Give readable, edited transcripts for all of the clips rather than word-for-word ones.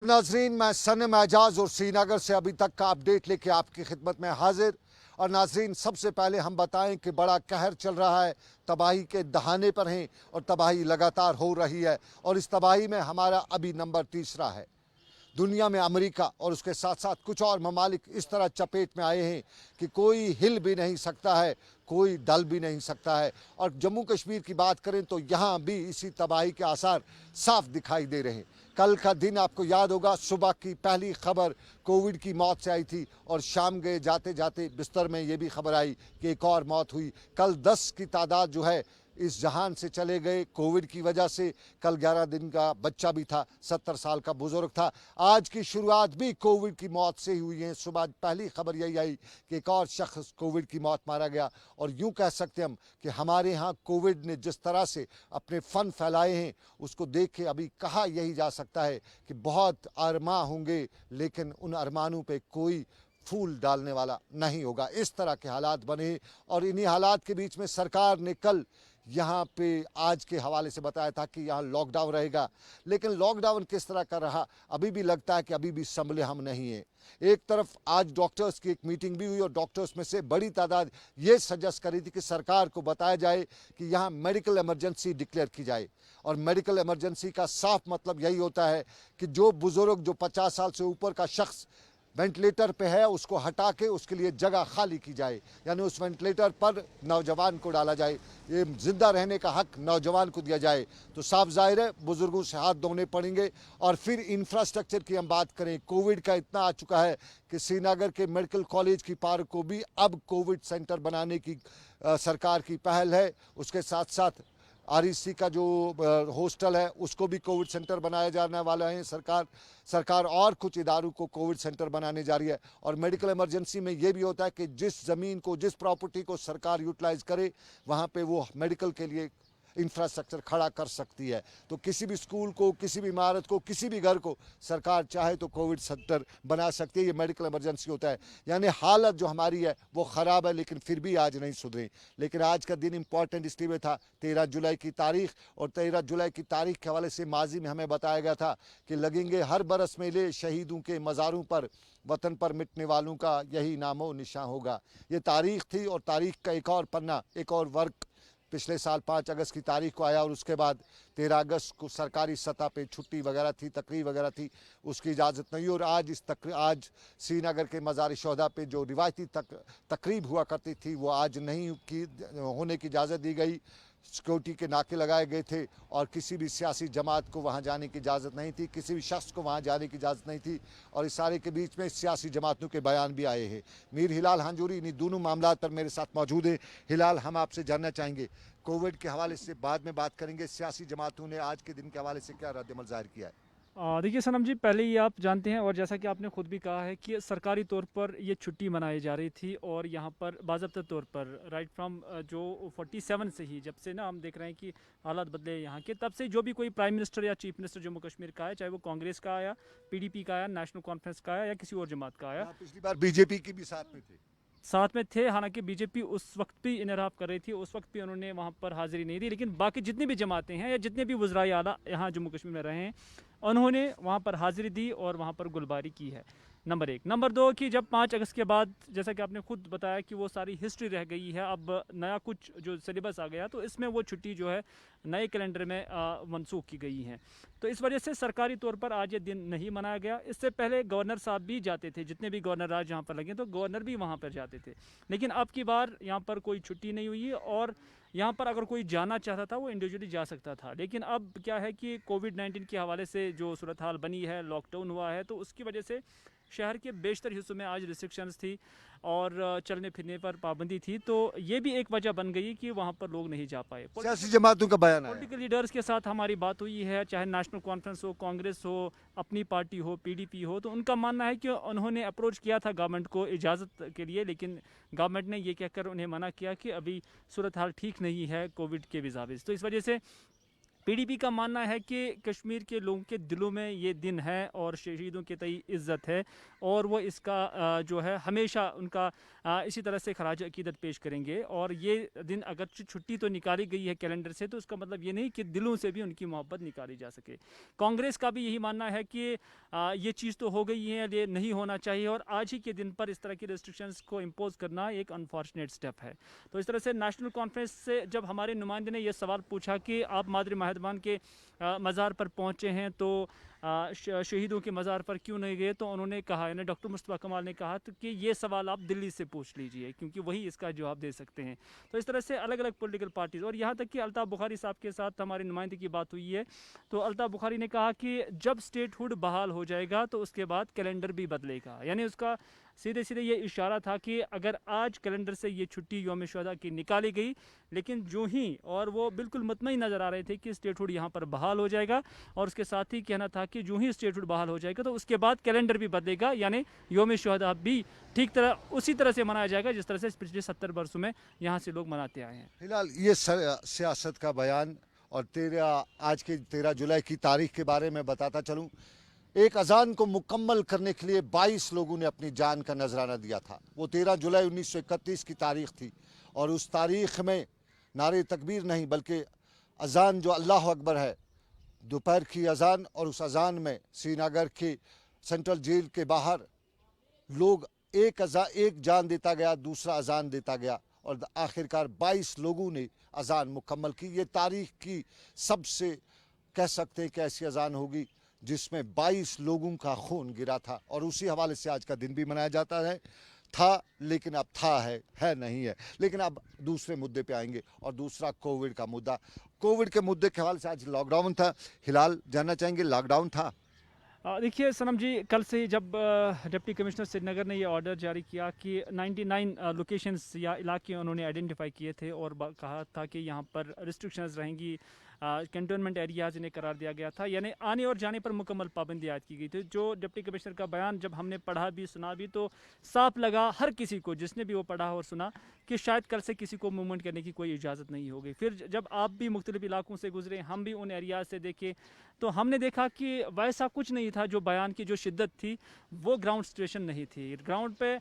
नाजरीन, मैं सनम एजाज और श्रीनगर से अभी तक का अपडेट लेके आपकी खिदमत में हाजिर। और नाजरीन, सबसे पहले हम बताएं कि बड़ा कहर चल रहा है, तबाही के दहाने पर हैं और तबाही लगातार हो रही है। और इस तबाही में हमारा अभी नंबर तीसरा है। दुनिया में अमेरिका और उसके साथ साथ कुछ और ममालिक इस तरह चपेट में आए हैं कि कोई हिल भी नहीं सकता है, कोई डल भी नहीं सकता है। और जम्मू कश्मीर की बात करें तो यहाँ भी इसी तबाही के आसार साफ दिखाई दे रहे हैं। कल का दिन आपको याद होगा, सुबह की पहली खबर कोविड की मौत से आई थी और शाम गए जाते जाते बिस्तर में ये भी खबर आई कि एक और मौत हुई। कल 10 की तादाद जो है इस जहान से चले गए कोविड की वजह से। कल 11 दिन का बच्चा भी था, 70 साल का बुजुर्ग था। आज की शुरुआत भी कोविड की मौत से ही हुई है। सुबह पहली खबर यही आई कि एक और शख्स कोविड की मौत मारा गया। और यूं कह सकते हम कि हमारे यहाँ कोविड ने जिस तरह से अपने फन फैलाए हैं, उसको देख के अभी कहा यही जा सकता है कि बहुत अरमान होंगे, लेकिन उन अरमानों पे कोई फूल डालने वाला नहीं होगा। इस तरह के हालात बने। और इन्हीं हालात के बीच में सरकार ने कल यहाँ पे आज के हवाले से बताया था कि यहाँ लॉकडाउन रहेगा। लेकिन लॉकडाउन किस तरह का रहा, अभी भी लगता है कि अभी भी संभले हम नहीं हैं। एक तरफ आज डॉक्टर्स की एक मीटिंग भी हुई और डॉक्टर्स में से बड़ी तादाद ये सजेस्ट करी थी कि सरकार को बताया जाए कि यहाँ मेडिकल इमरजेंसी डिक्लेयर की जाए। और मेडिकल इमरजेंसी का साफ मतलब यही होता है कि जो बुजुर्ग, जो 50 साल से ऊपर का शख्स वेंटिलेटर पे है, उसको हटा के उसके लिए जगह खाली की जाए, यानी उस वेंटिलेटर पर नौजवान को डाला जाए। ये जिंदा रहने का हक नौजवान को दिया जाए। तो साफ जाहिर है बुजुर्गों से हाथ धोने पड़ेंगे। और फिर इंफ्रास्ट्रक्चर की हम बात करें, कोविड का इतना आ चुका है कि श्रीनगर के मेडिकल कॉलेज की पार्क को भी अब कोविड सेंटर बनाने की सरकार की पहल है। उसके साथ साथ आरईसी का जो हॉस्टल है उसको भी कोविड सेंटर बनाया जाने वाला है। सरकार और कुछ इदारों को कोविड सेंटर बनाने जा रही है। और मेडिकल इमरजेंसी में ये भी होता है कि जिस ज़मीन को, जिस प्रॉपर्टी को सरकार यूटिलाइज करे, वहाँ पे वो मेडिकल के लिए इंफ्रास्ट्रक्चर खड़ा कर सकती है। तो किसी भी स्कूल को, किसी भी इमारत को, किसी भी घर को सरकार चाहे तो कोविड सेंटर बना सकती है। ये मेडिकल इमरजेंसी होता है। यानी हालत जो हमारी है वो ख़राब है, लेकिन फिर भी आज नहीं सुधरे। लेकिन आज का दिन इंपॉर्टेंट इसलिए था, 13 जुलाई की तारीख। और 13 जुलाई की तारीख के हवाले से माजी में हमें बताया गया था कि लगेंगे हर बरस मेले, शहीदों के मज़ारों पर वतन पर मिटने वालों का यही नामो निशान होगा। ये तारीख थी। और तारीख का एक और पन्ना, एक और वर्क पिछले साल 5 अगस्त की तारीख को आया। और उसके बाद 13 अगस्त को सरकारी सतह पे छुट्टी वगैरह थी, तकरीर वगैरह थी, उसकी इजाज़त नहीं। और आज श्रीनगर के मज़ार शोहदा पे जो रिवायती तकरीब हुआ करती थी वो आज नहीं होने की इजाज़त दी गई। सिक्योरिटी के नाके लगाए गए थे और किसी भी सियासी जमात को वहाँ जाने की इजाज़त नहीं थी, किसी भी शख्स को वहाँ जाने की इजाज़त नहीं थी। और इस सारे के बीच में सियासी जमातों के बयान भी आए हैं। मीर हिलाल हांजूरी इन्हीं दोनों मामला पर मेरे साथ मौजूद है। हिलाल, हम आपसे जानना चाहेंगे, कोविड के हवाले से बाद में बात करेंगे, सियासी जमातों ने आज के दिन के हवाले से क्या रद्द-ए-अमल ज़ाहिर किया है? देखिए सनम जी, पहले ही आप जानते हैं और जैसा कि आपने खुद भी कहा है कि सरकारी तौर पर ये छुट्टी मनाई जा रही थी। और यहाँ पर बाज़ाब्ता तौर पर राइट फ्रॉम जो 47 से ही, जब से ना हम देख रहे हैं कि हालात बदले यहाँ के, तब से जो भी कोई प्राइम मिनिस्टर या चीफ मिनिस्टर जम्मू कश्मीर का है, चाहे वो कांग्रेस का आया, पीडीपी का आया, नेशनल कॉन्फ्रेंस का आया या किसी और जमात का आया, पिछली बार बीजेपी की भी साथ में थे। साथ में थे। हालांकि बीजेपी उस वक्त भी इनहराफ कर रही थी, उस वक्त भी उन्होंने वहाँ पर हाजिरी नहीं दी। लेकिन बाकी जितनी भी जमातें हैं या जितने भी वज़राए आला यहाँ जम्मू कश्मीर में रहे हैं, उन्होंने वहाँ पर हाजिरी दी और वहाँ पर गुलबारी की है। नंबर एक। नंबर दो कि जब 5 अगस्त के बाद, जैसा कि आपने खुद बताया कि वो सारी हिस्ट्री रह गई है, अब नया कुछ जो सिलेबस आ गया, तो इसमें वो छुट्टी जो है नए कैलेंडर में मनसूख की गई है। तो इस वजह से सरकारी तौर पर आज ये दिन नहीं मनाया गया। इससे पहले गवर्नर साहब भी जाते थे, जितने भी गवर्नर आज यहाँ पर लगे तो गवर्नर भी वहाँ पर जाते थे। लेकिन अब की बार यहाँ पर कोई छुट्टी नहीं हुई। और यहाँ पर अगर कोई जाना चाहता था वो इंडिविजुअली जा सकता था। लेकिन अब क्या है कि कोविड-19 के हवाले से जो सूरत हाल बनी है, लॉकडाउन हुआ है, तो उसकी वजह से शहर के बेशतर हिस्सों में आज रिस्ट्रिक्शंस थी और चलने फिरने पर पाबंदी थी। तो ये भी एक वजह बन गई कि वहाँ पर लोग नहीं जा पाए। सियासी जमातों का बयान आया। पॉलिटिकल लीडर्स के साथ हमारी बात हुई है, चाहे नेशनल कॉन्फ्रेंस हो, कांग्रेस हो, अपनी पार्टी हो, पीडीपी हो, तो उनका मानना है कि उन्होंने अप्रोच किया था गवर्नमेंट को इजाज़त के लिए, लेकिन गवर्नमेंट ने ये कहकर उन्हें मना किया कि अभी सूरत हाल ठीक नहीं है कोविड के विज़ाविज़। तो इस वजह से पीडीपी का मानना है कि कश्मीर के लोगों के दिलों में ये दिन है और शहीदों के तई इज़्ज़त है और वो इसका जो है हमेशा उनका इसी तरह से खराज अकीदत पेश करेंगे। और ये दिन अगर छुट्टी तो निकाली गई है कैलेंडर से, तो उसका मतलब ये नहीं कि दिलों से भी उनकी मोहब्बत निकाली जा सके। कांग्रेस का भी यही मानना है कि ये चीज़ तो हो गई है, ये नहीं होना चाहिए और आज ही के दिन पर इस तरह की रिस्ट्रिक्शंस को इम्पोज करना एक अनफॉर्चुनेट स्टेप है। तो इस तरह से नेशनल कॉन्फ्रेंस से जब हमारे नुमाइंदे ने यह सवाल पूछा कि आप मादर महदबान के मज़ार पर पहुँचे हैं तो शहीदों के मज़ार पर क्यों नहीं गए, तो उन्होंने कहा, यानी डॉक्टर मुस्तफ़ा कमाल ने कहा तो कि ये सवाल आप दिल्ली से पूछ लीजिए क्योंकि वही इसका जवाब दे सकते हैं। तो इस तरह से अलग अलग पॉलिटिकल पार्टीज़ और यहाँ तक कि अल्ताफ़ बुखारी साहब के साथ हमारे नुमाइंदे की बात हुई है, तो अल्ताफ़ बुखारी ने कहा कि जब स्टेटहुड बहाल हो जाएगा तो उसके बाद कैलेंडर भी बदलेगा। यानी उसका सीधे सीधे ये इशारा था कि अगर आज कैलेंडर से ये छुट्टी यौम शुहदा की निकाली गई, लेकिन जो ही और वो बिल्कुल मुतमईन नज़र आ रहे थे कि स्टेटहुड यहाँ पर बहाल हो जाएगा और उसके साथ ही कहना था कि जो ही स्टेटहुड बहाल हो जाएगा तो उसके बाद कैलेंडर भी बदलेगा, यानी यौम शुहदा भी ठीक तरह उसी तरह से मनाया जाएगा जिस तरह से पिछले 70 वर्षों में यहाँ से लोग मनाते आए हैं। फिलहाल ये सियासत का बयान और आज के 13 जुलाई की तारीख के बारे में बताता चलूँ। एक अजान को मुकम्मल करने के लिए 22 लोगों ने अपनी जान का नजराना दिया था। वो 13 जुलाई 1931 की तारीख थी और उस तारीख में नारे तकबीर नहीं बल्कि अजान जो अल्लाह अकबर है, दोपहर की अजान, और उस अजान में श्रीनगर के सेंट्रल जेल के बाहर लोग एक जान देता गया, दूसरा अजान देता गया और आखिरकार 22 लोगों ने अजान मुकम्मल की। ये तारीख की सबसे कह सकते हैं कि ऐसी अजान होगी जिसमें 22 लोगों का खून गिरा था और उसी हवाले से आज का दिन भी मनाया जाता है। था लेकिन अब था है नहीं है। लेकिन अब दूसरे मुद्दे पे आएंगे और दूसरा कोविड का मुद्दा। कोविड के मुद्दे के हवाले से आज लॉकडाउन था। हिलाल, जानना चाहेंगे लॉकडाउन था? देखिए सनम जी, कल से जब डिप्टी कमिश्नर श्रीनगर ने ये ऑर्डर जारी किया कि 99 लोकेशंस या इलाके उन्होंने आइडेंटिफाई किए थे और कहा था कि यहाँ पर रिस्ट्रिक्शंस रहेंगी, कंटोनमेंट एरियाज इन्हें करार दिया गया था, यानी आने और जाने पर मुकम्मल पाबंदी आयद की गई थी। जो डिप्टी कमिश्नर का बयान जब हमने पढ़ा भी सुना भी तो साफ लगा हर किसी को जिसने भी वो पढ़ा और सुना कि शायद कल से किसी को मूवमेंट करने की कोई इजाज़त नहीं होगी। फिर जब आप भी मुख्तलिफ इलाकों से गुजरे, हम भी उन एरियाज से देखे, तो हमने देखा कि वैसा कुछ नहीं था। जो बयान की जो शिद्दत थी वो ग्राउंड सिचुएशन नहीं थी। ग्राउंड पे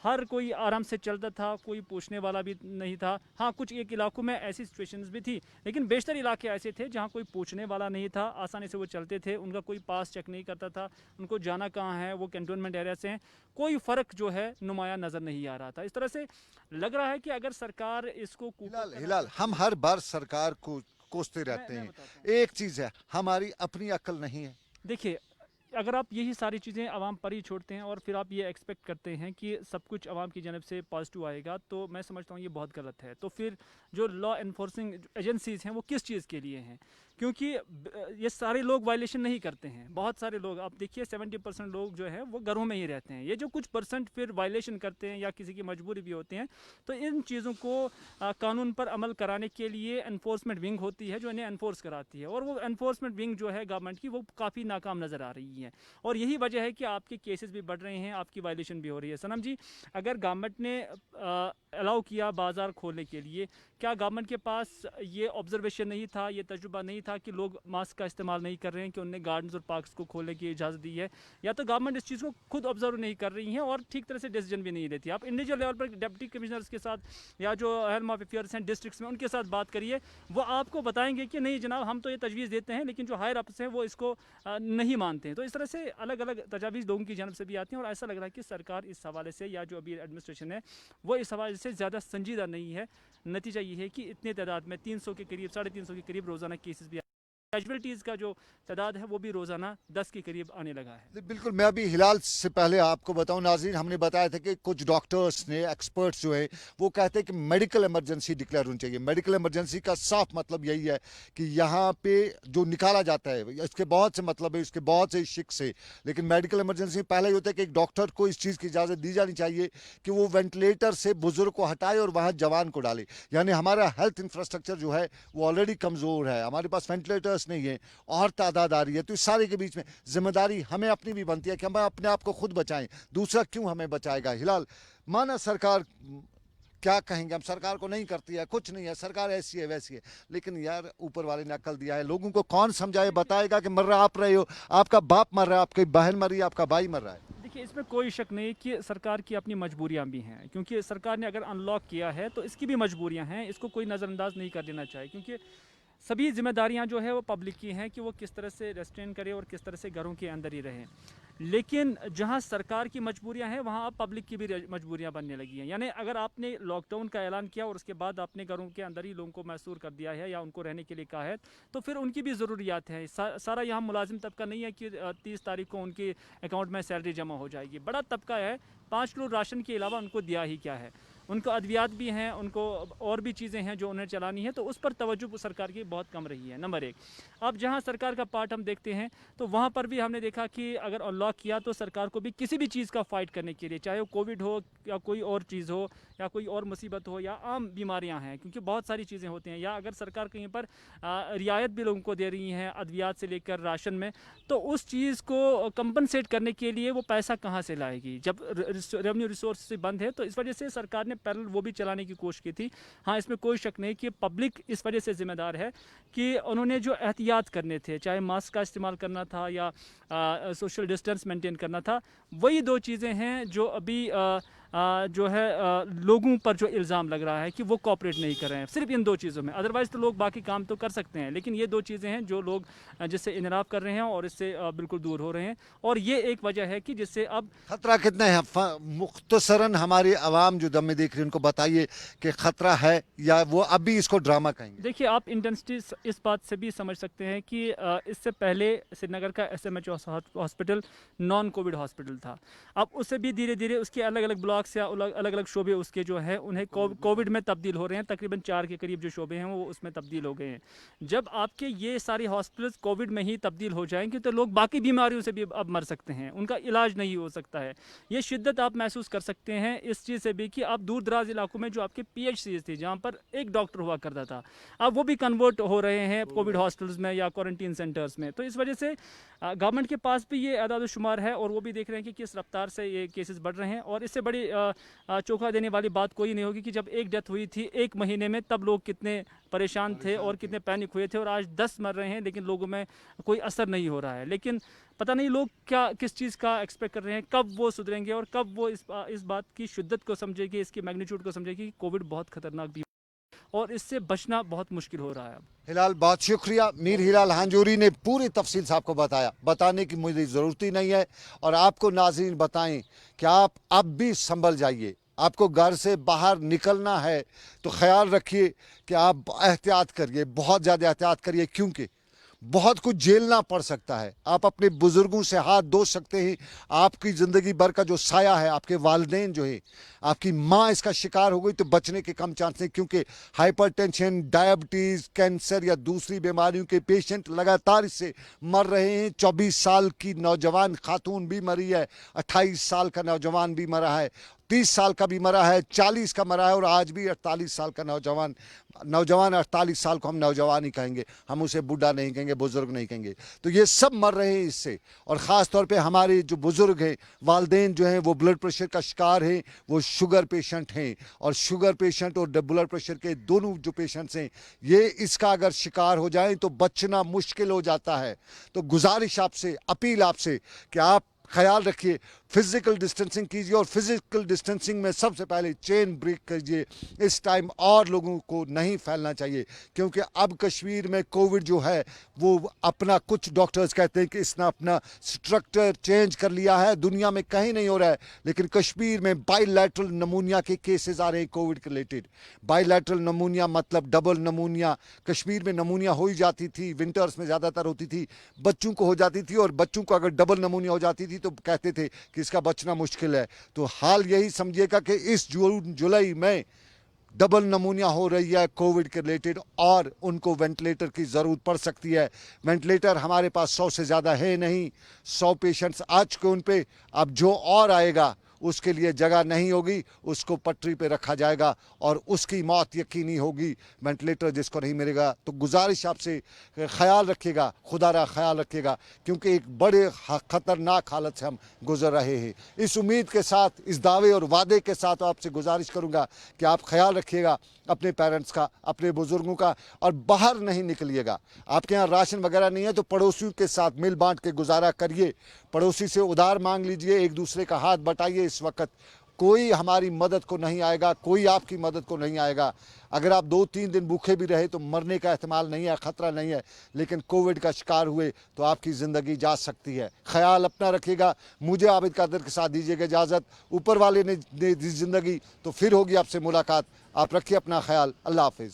हर कोई आराम से चलता था, कोई पूछने वाला भी नहीं था। हाँ, कुछ एक इलाकों में ऐसी सिचुएशंस भी थी, लेकिन बेशतर इलाके ऐसे थे जहाँ कोई पूछने वाला नहीं था, आसानी से वो चलते थे, उनका कोई पास चेक नहीं करता था, उनको जाना कहाँ है, वो कैंटोनमेंट एरिया से हैं, कोई फ़र्क जो है नुमाया नज़र नहीं आ रहा था। इस तरह से लग रहा है कि अगर सरकार इसको हिलाल, हम हर बार सरकार को कोसते रहते हैं। एक चीज़ है, हमारी अपनी अक्ल नहीं है। देखिए, अगर आप यही सारी चीज़ें आवाम पर ही छोड़ते हैं और फिर आप ये एक्सपेक्ट करते हैं कि सब कुछ आवाम की जानब से पॉजिटिव आएगा, तो मैं समझता हूँ ये बहुत गलत है। तो फिर जो लॉ इन्फोर्सिंग एजेंसीज़ हैं वो किस चीज़ के लिए हैं? क्योंकि ये सारे लोग वायलेशन नहीं करते हैं। बहुत सारे लोग, आप देखिए 70% लोग जो है वो घरों में ही रहते हैं। ये जो कुछ परसेंट फिर वायलेशन करते हैं या किसी की मजबूरी भी होती हैं, तो इन चीज़ों को कानून पर अमल कराने के लिए एनफोर्समेंट विंग होती है जो इन्हें एनफोर्स कराती है, और वो एनफोर्समेंट विंग जो है गवर्नमेंट की वो काफ़ी नाकाम नज़र आ रही है। और यही वजह है कि आपके केसेस भी बढ़ रहे हैं, आपकी वायलेशन भी हो रही है। सनम जी, अगर गवर्नमेंट ने अलाउ किया बाज़ार खोलने के लिए, क्या गवर्नमेंट के पास ये ऑब्जर्वेशन नहीं था, ये तजुर्बा नहीं था कि लोग मास्क का इस्तेमाल नहीं कर रहे हैं, कि उन्होंने गार्डन्स और पार्क्स को खोलने की इजाज़त दी है? या तो गवर्नमेंट इस चीज़ को खुद ऑब्जर्व नहीं कर रही है और ठीक तरह से डिसीजन भी नहीं लेती। आप इंडिविजुअल लेवल पर डिप्टी कमिश्नर्स के साथ या जो हेल्म ऑफ अफेयर्स हैं डिस्ट्रिक्ट्स में, उनके साथ बात करिए, वो आपको बताएंगे कि नहीं जनाब, हम तो ये तजवीज़ देते हैं लेकिन जो हायर अप्स हैं वो इसको नहीं मानते हैं। तो इस तरह से अलग अलग तजावीज़ लोगों की जानब से भी आती हैं और ऐसा लग रहा है कि सरकार इस हवाले से या जो अभी एडमिनिस्ट्रेशन है वो इस हवाले से ज़्यादा संजीदा नहीं है। नतीजा ये है कि इतने तादाद में 300 के करीब, 350 के करीब रोज़ाना केसेस भी, कैजुअलिटीज़ का जो तादाद है वो भी रोज़ाना 10 के करीब आने लगा है। बिल्कुल, मैं अभी हिलाल से पहले आपको बताऊं नाज़रीन, हमने बताया था कि कुछ डॉक्टर्स ने, एक्सपर्ट्स जो हैं वो कहते हैं कि मेडिकल इमरजेंसी डिक्लेयर होनी चाहिए। मेडिकल इमरजेंसी का साफ मतलब यही है कि यहाँ पे जो निकाला जाता है, इसके बहुत से मतलब है, इसके बहुत से शिक से, लेकिन मेडिकल इमरजेंसी पहले ही होता है कि एक डॉक्टर को इस चीज़ की इजाज़त दी जानी चाहिए कि वो वेंटिलेटर से बुजुर्ग को हटाए और वहाँ जवान को डाले। यानी हमारा हेल्थ इंफ्रास्ट्रक्चर जो है वो ऑलरेडी कमज़ोर है, हमारे पास वेंटिलेटर्स नहीं है और तादाद आ रही है। तो इस सारे के बीच में जिम्मेदारी हमें अपनी भी बनती है कि हम अपने आप को खुद बचाएं, दूसरा क्यों हमें बचाएगा। हिलाल, माना सरकार क्या कहेंगे हम, सरकार को नहीं करती है, कुछ नहीं है, सरकार ऐसी है वैसी है। लेकिन यार ऊपर वाले ने अक्ल दिया है, लोगों को कौन समझाए, बताएगा कि मर रहा आप रहे हो, आपका बाप मर रहा है, आपकी बहन मर रही है, आपका भाई मर रहा है। देखिए, इसमें कोई शक नहीं कि सरकार की अपनी मजबूरियां भी हैं, क्योंकि सरकार ने अगर अनलॉक किया है तो इसकी भी मजबूरियां हैं, इसको कोई नज़रअंदाज नहीं कर देना चाहिए, क्योंकि सभी जिम्मेदारियां जो है वो पब्लिक की हैं कि वो किस तरह से रेस्ट्रेन करे और किस तरह से घरों के अंदर ही रहें। लेकिन जहां सरकार की मजबूरियां हैं वहां अब पब्लिक की भी मजबूरियां बनने लगी हैं। यानी अगर आपने लॉकडाउन का ऐलान किया और उसके बाद आपने घरों के अंदर ही लोगों को मैसूर कर दिया है या उनको रहने के लिए कहा है, तो फिर उनकी भी ज़रूरियात हैं। सारा यहाँ मुलाजिम तबका नहीं है कि 30 तारीख को उनके अकाउंट में सैलरी जमा हो जाएगी। बड़ा तबका है, 5 किलो राशन के अलावा उनको दिया ही क्या है। उनको अद्वियात भी हैं, उनको और भी चीज़ें हैं जो उन्हें चलानी है, तो उस पर तवज्जो सरकार की बहुत कम रही है, नंबर एक। अब जहाँ सरकार का पार्ट हम देखते हैं तो वहाँ पर भी हमने देखा कि अगर अनलॉक किया तो सरकार को भी किसी भी चीज़ का फ़ाइट करने के लिए, चाहे वो कोविड हो या कोई और चीज़ हो या कोई और मुसीबत हो या आम बीमारियाँ हैं, क्योंकि बहुत सारी चीज़ें होती हैं, या अगर सरकार कहीं पर रियायत भी लोगों को दे रही हैं अद्वियात से लेकर राशन में, तो उस चीज़ को कंपनसेट करने के लिए वो पैसा कहाँ से लाएगी जब रेवेन्यू रिसोर्स से बंद है। तो इस वजह से सरकार ने पैरेलल वो भी चलाने की कोशिश की थी। हाँ, इसमें कोई शक नहीं कि पब्लिक इस वजह से जिम्मेदार है कि उन्होंने जो एहतियात करने थे, चाहे मास्क का इस्तेमाल करना था या सोशल डिस्टेंस मेंटेन करना था, वही 2 चीज़ें हैं जो अभी जो है लोगों पर जो इल्ज़ाम लग रहा है कि वो कोऑपरेट नहीं कर रहे हैं, सिर्फ इन 2 चीज़ों में। अदरवाइज़ तो लोग बाकी काम तो कर सकते हैं, लेकिन ये 2 चीज़ें हैं जो लोग जिससे इनराफ कर रहे हैं और इससे बिल्कुल दूर हो रहे हैं। और ये एक वजह है कि जिससे अब खतरा कितना है, मुख्तसरन हमारी आवाम जो दम में देख रही है उनको बताइए कि खतरा है या वो अभी इसको ड्रामा कहेंगे। देखिए, आप इंटेंसिटी इस बात से भी समझ सकते हैं कि इससे पहले श्रीनगर का SMH hospital non Covid hospital था। अब उससे भी धीरे धीरे उसके अलग अलग ब्लॉक्स या अलग अलग शोबे उसके जो है उन्हें कोविड में तब्दील हो रहे हैं। तकरीबन 4 के करीब जो शोबे हैं वो उसमें तब्दील हो गए हैं। जब आपके ये सारे हॉस्पिटल्स कोविड में ही तब्दील हो जाएंगे तो लोग बाकी बीमारियों से भी अब मर सकते हैं, उनका इलाज नहीं हो सकता है। ये शिद्दत आप महसूस कर सकते हैं इस चीज़ से भी कि आप दूर दराज इलाकों में जो आपके PHCs थी जहाँ पर एक डॉक्टर हुआ करता था, अब वो भी कन्वर्ट हो रहे हैं कोविड हॉस्पिटल्स में या क्वारंटीन सेंटर्स में। तो इस वजह से गवर्नमेंट के पास भी ये आदाद शुमार है और वो भी देख रहे हैं कि किस रफ्तार से ये केसेस बढ़ रहे हैं। और इससे बड़ी चौंका देने वाली बात कोई नहीं होगी कि जब एक डेथ हुई थी 1 महीने में, तब लोग कितने परेशान थे और कितने पैनिक हुए थे, और आज 10 मर रहे हैं लेकिन लोगों में कोई असर नहीं हो रहा है। लेकिन पता नहीं लोग क्या किस चीज़ का एक्सपेक्ट कर रहे हैं, कब वो सुधरेंगे और कब वो इस बात की शिद्दत को समझेगी, इसकी मैग्नीट्यूड को समझेगी कि कोविड बहुत खतरनाक भी और इससे बचना बहुत मुश्किल हो रहा है। हिलाल, बहुत शुक्रिया। मीर हिलाल हांजूरी ने पूरी तफसील साहब को बताया, बताने की मुझे ज़रूरत ही नहीं है। और आपको नाज़रीन बताएं कि आप अब भी संभल जाइए, आपको घर से बाहर निकलना है तो ख्याल रखिए कि आप एहतियात करिए, बहुत ज़्यादा एहतियात करिए, क्योंकि बहुत कुछ झेलना पड़ सकता है। आप अपने बुजुर्गों से हाथ धो सकते हैं, आपकी ज़िंदगी भर का जो साया है, आपके वालिदैन जो है, आपकी माँ इसका शिकार हो गई तो बचने के कम चांस हैं, क्योंकि हाइपरटेंशन, डायबिटीज़, कैंसर या दूसरी बीमारियों के पेशेंट लगातार इससे मर रहे हैं। 24 साल की नौजवान खातून भी मरी है, 28 साल का नौजवान भी मरा है, 30 साल का भी मरा है, 40 का मरा है, और आज भी 48 साल का नौजवान 48 साल को हम नौजवान ही कहेंगे, हम उसे बूढ़ा नहीं कहेंगे, बुजुर्ग नहीं कहेंगे। तो ये सब मर रहे हैं इससे। और ख़ास तौर पे हमारे जो बुजुर्ग हैं, वालिदैन जो हैं, वो ब्लड प्रेशर का शिकार हैं, वो शुगर पेशेंट हैं। और शुगर पेशेंट और ब्लड प्रेशर के दोनों जो पेशेंट्स हैं, ये इसका अगर शिकार हो जाएं तो बचना मुश्किल हो जाता है। तो गुजारिश आपसे, अपील आपसे कि आप ख्याल रखिए, फिजिकल डिस्टेंसिंग कीजिए, और फिजिकल डिस्टेंसिंग में सबसे पहले चेन ब्रेक कीजिए। इस टाइम और लोगों को नहीं फैलना चाहिए, क्योंकि अब कश्मीर में कोविड जो है वो अपना, कुछ डॉक्टर्स कहते हैं कि इसने अपना स्ट्रक्चर चेंज कर लिया है, दुनिया में कहीं नहीं हो रहा है, लेकिन कश्मीर में बाइलैटरल नमूनिया के केसेस आ रहे हैं कोविड के रिलेटेड। बाइलैटरल नमूनिया मतलब डबल नमूनिया। कश्मीर में नमूनिया हो ही जाती थी, विंटर्स में ज़्यादातर होती थी, बच्चों को हो जाती थी, और बच्चों को अगर डबल नमूनिया हो जाती थी तो कहते थे कि इसका बचना मुश्किल है। तो हाल यही समझिएगा कि इस जून जुलाई में डबल नमूनिया हो रही है कोविड के रिलेटेड, और उनको वेंटिलेटर की ज़रूरत पड़ सकती है। वेंटिलेटर हमारे पास 100 से ज़्यादा है नहीं, 100 पेशेंट्स आ चुके उन पे, अब जो और आएगा उसके लिए जगह नहीं होगी, उसको पटरी पे रखा जाएगा और उसकी मौत यकीनी होगी। वेंटिलेटर जिसको नहीं मिलेगा, तो गुजारिश आपसे ख्याल रखिएगा, खुदा ख्याल रखिएगा, क्योंकि एक बड़े ख़तरनाक हालत से हम गुजर रहे हैं। इस उम्मीद के साथ, इस दावे और वादे के साथ आपसे गुजारिश करूँगा कि आप ख्याल रखिएगा अपने पेरेंट्स का, अपने बुज़ुर्गों का, और बाहर नहीं निकलिएगा। आपके यहाँ राशन वगैरह नहीं है तो पड़ोसियों के साथ मिल बांट के गुजारा करिए, पड़ोसी से उधार मांग लीजिए, एक दूसरे का हाथ बटाइए। इस वक्त कोई हमारी मदद को नहीं आएगा, कोई आपकी मदद को नहीं आएगा। अगर आप 2-3 दिन भूखे भी रहे तो मरने का एहतमाल नहीं है, ख़तरा नहीं है, लेकिन कोविड का शिकार हुए तो आपकी ज़िंदगी जा सकती है। ख्याल अपना रखिएगा। मुझे आबिद कादिर के साथ दीजिएगा इजाज़त। ऊपर वाले ने दी ज़िंदगी तो फिर होगी आपसे मुलाकात। आप रखिए अपना ख्याल। अल्लाह हाफिज़।